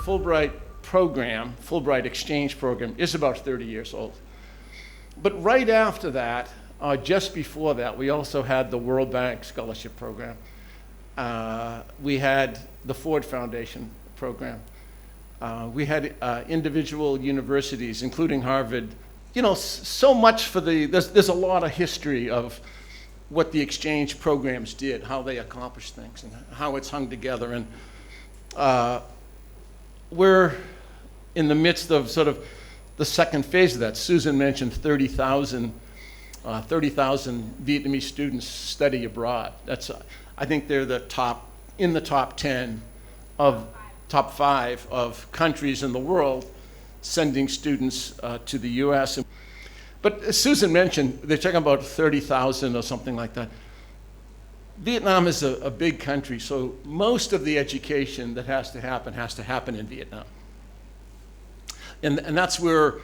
Fulbright program, Fulbright exchange program, is about 30 years old. But right after that, just before that, we also had the World Bank Scholarship Program. We had the Ford Foundation program. We had individual universities, including Harvard. You know, so much for there's a lot of history of what the exchange programs did, how they accomplished things, and how it's hung together. And we're in the midst of sort of the second phase of that. Susan mentioned 30,000 Vietnamese students study abroad. I think they're in the top 10 of top 5 of countries in the world sending students to the US. But as Susan mentioned, they're talking about 30,000 or something like that. Vietnam is a big country, so most of the education that has to happen in Vietnam. And that's where,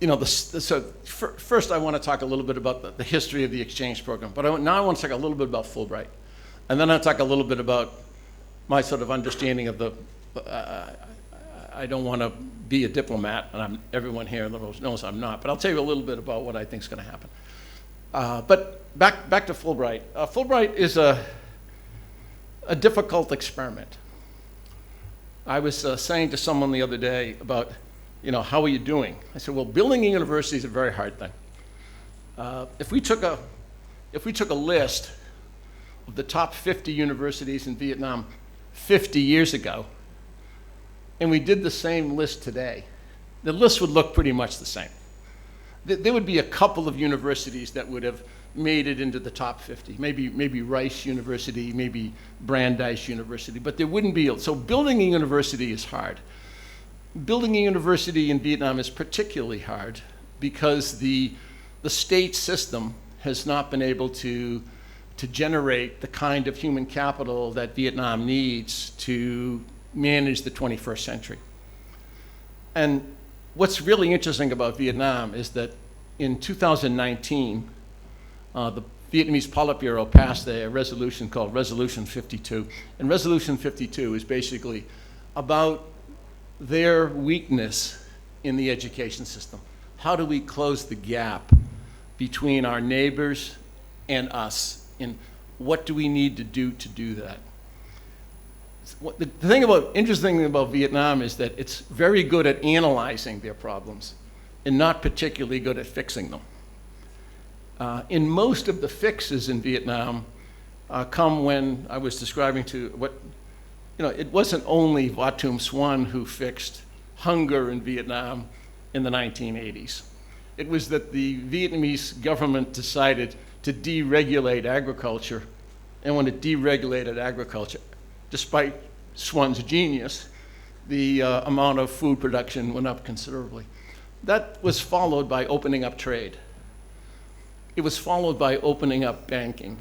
you know, first I want to talk a little bit about the history of the exchange program, but now I want to talk a little bit about Fulbright. And then I'll talk a little bit about my sort of understanding of I don't want to be a diplomat, and everyone here knows I'm not, but I'll tell you a little bit about what I think is going to happen. But back to Fulbright. Fulbright is a difficult experiment. I was saying to someone the other day about, you know, how are you doing? I said, well, building a university is a very hard thing. If we took a list of the top 50 universities in Vietnam 50 years ago, and we did the same list today, the list would look pretty much the same. There would be a couple of universities that would have made it into the top 50, maybe Rice University, maybe Brandeis University, but there wouldn't be. So building a university is hard. Building a university in Vietnam is particularly hard because the state system has not been able to generate the kind of human capital that Vietnam needs to manage the 21st century. And what's really interesting about Vietnam is that in 2019, the Vietnamese Politburo passed a resolution called Resolution 52. And Resolution 52 is basically about their weakness in the education system. How do we close the gap between our neighbors and us? And what do we need to do that? The interesting thing about Vietnam is that it's very good at analyzing their problems and not particularly good at fixing them. In most of the fixes in Vietnam come when I was describing it wasn't only Va Thum Xuan who fixed hunger in Vietnam in the 1980s. It was that the Vietnamese government decided to deregulate agriculture, and when it deregulated agriculture, despite Xuan's genius, the amount of food production went up considerably. That was followed by opening up trade. It was followed by opening up banking.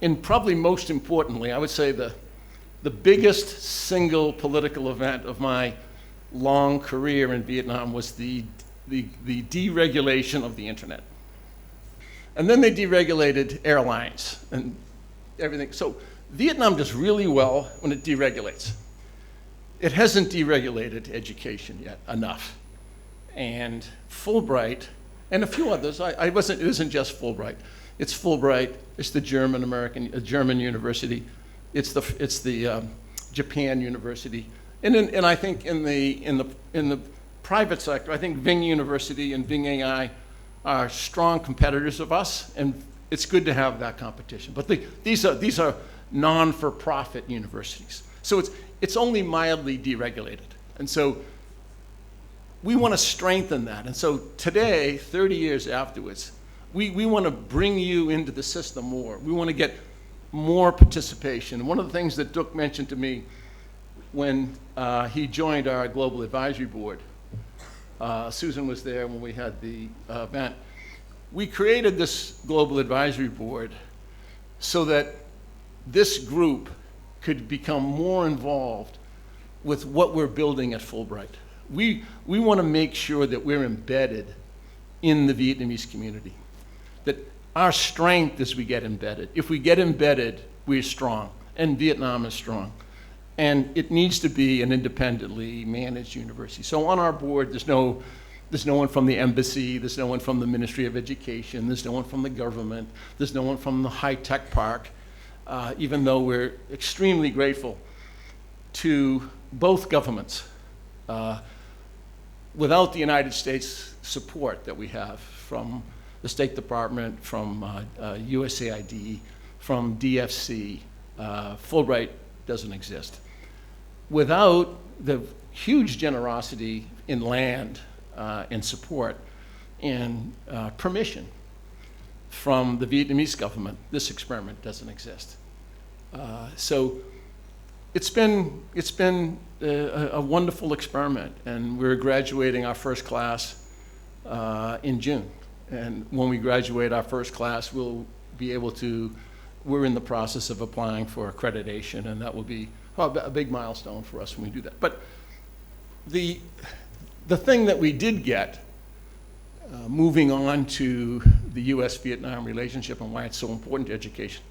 And probably most importantly, I would say the biggest single political event of my long career in Vietnam was the deregulation of the internet. And then they deregulated airlines and everything. So Vietnam does really well when it deregulates. It hasn't deregulated education yet enough. And Fulbright, and a few others, it isn't just Fulbright. It's Fulbright, it's the German university, it's the Japan university. And I think in the private sector, I think Vinh University and Vinh AI are strong competitors of us, and it's good to have that competition. But these are non-for-profit universities. So it's only mildly deregulated. And so we want to strengthen that. And so today, 30 years afterwards, we want to bring you into the system more. We want to get more participation. One of the things that Duc mentioned to me when he joined our Global Advisory Board, Susan was there when we had the event. We created this Global Advisory Board so that this group could become more involved with what we're building at Fulbright. We want to make sure that we're embedded in the Vietnamese community, that our strength is we get embedded. If we get embedded, we're strong, and Vietnam is strong. And it needs to be an independently managed university. So on our board, there's no one from the embassy, there's no one from the Ministry of Education, there's no one from the government, there's no one from the high-tech park, even though we're extremely grateful to both governments. Without the United States support that we have from the State Department, from USAID, from DFC, Fulbright doesn't exist. Without the huge generosity in land and support and permission from the Vietnamese government, this experiment doesn't exist. So it's been a wonderful experiment, and we're graduating our first class in June. And when we graduate our first class, we'll be able to, we're in the process of applying for accreditation, and that will be a big milestone for us when we do that. But the thing that we did get, moving on to the U.S.-Vietnam relationship and why it's so important to education,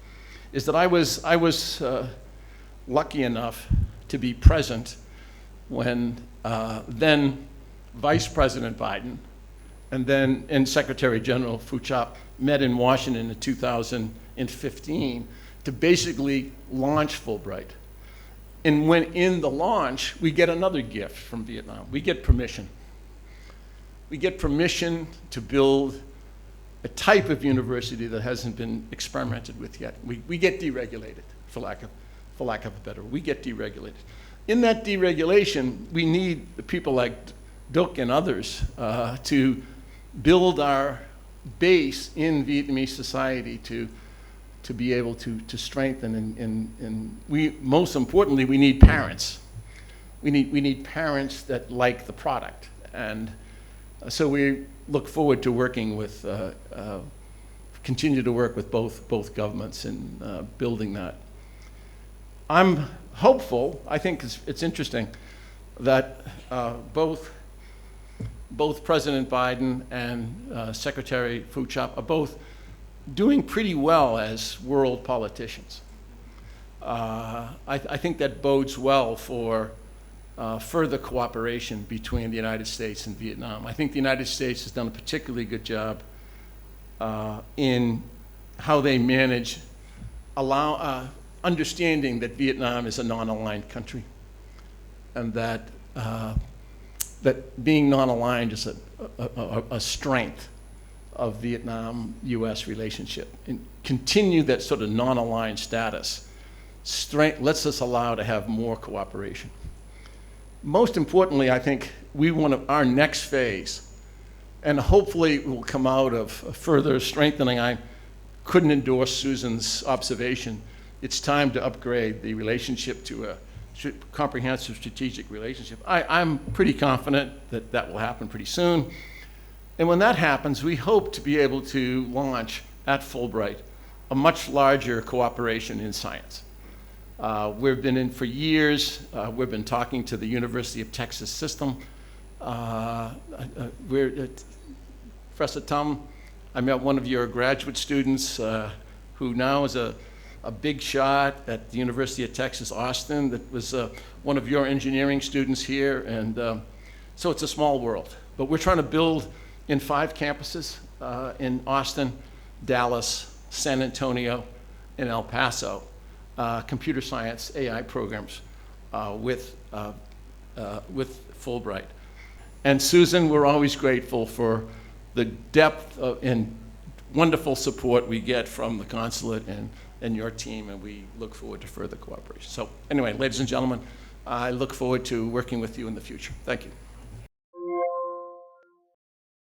is that I was lucky enough to be present when then Vice President Biden and Secretary General Phu Chop met in Washington in 2015 to basically launch Fulbright. And when in the launch, we get another gift from Vietnam. We get permission. We get permission to build a type of university that hasn't been experimented with yet. We get deregulated, for lack of a better word. We get deregulated. In that deregulation, we need the people like Duc and others to build our base in Vietnamese society to be able to strengthen, and most importantly, we need parents. We need parents that like the product, and so we look forward to working with, continue to work with both governments in building that. I'm hopeful. I think it's interesting that both President Biden and Secretary Phu Chop are both doing pretty well as world politicians. I think that bodes well for further cooperation between the United States and Vietnam. I think the United States has done a particularly good job in how they manage understanding that Vietnam is a non-aligned country, and that being non-aligned is a strength of Vietnam-U.S. relationship, and continue that sort of non-aligned status. Strength lets us allow to have more cooperation. Most importantly, I think our next phase, and hopefully it will come out of further strengthening. I couldn't endorse Susan's observation. It's time to upgrade the relationship to a comprehensive strategic relationship. I'm pretty confident that will happen pretty soon. And when that happens, we hope to be able to launch at Fulbright a much larger cooperation in science. We've been in for years. We've been talking to the University of Texas system. Professor Tum, I met one of your graduate students who now is a big shot at the University of Texas, Austin, that was one of your engineering students here. And so it's a small world. But we're trying to build in 5 campuses in Austin, Dallas, San Antonio, and El Paso, computer science AI programs with Fulbright. And Susan, we're always grateful for the depth and wonderful support we get from the consulate and your team, and we look forward to further cooperation. So anyway, ladies and gentlemen, I look forward to working with you in the future. Thank you.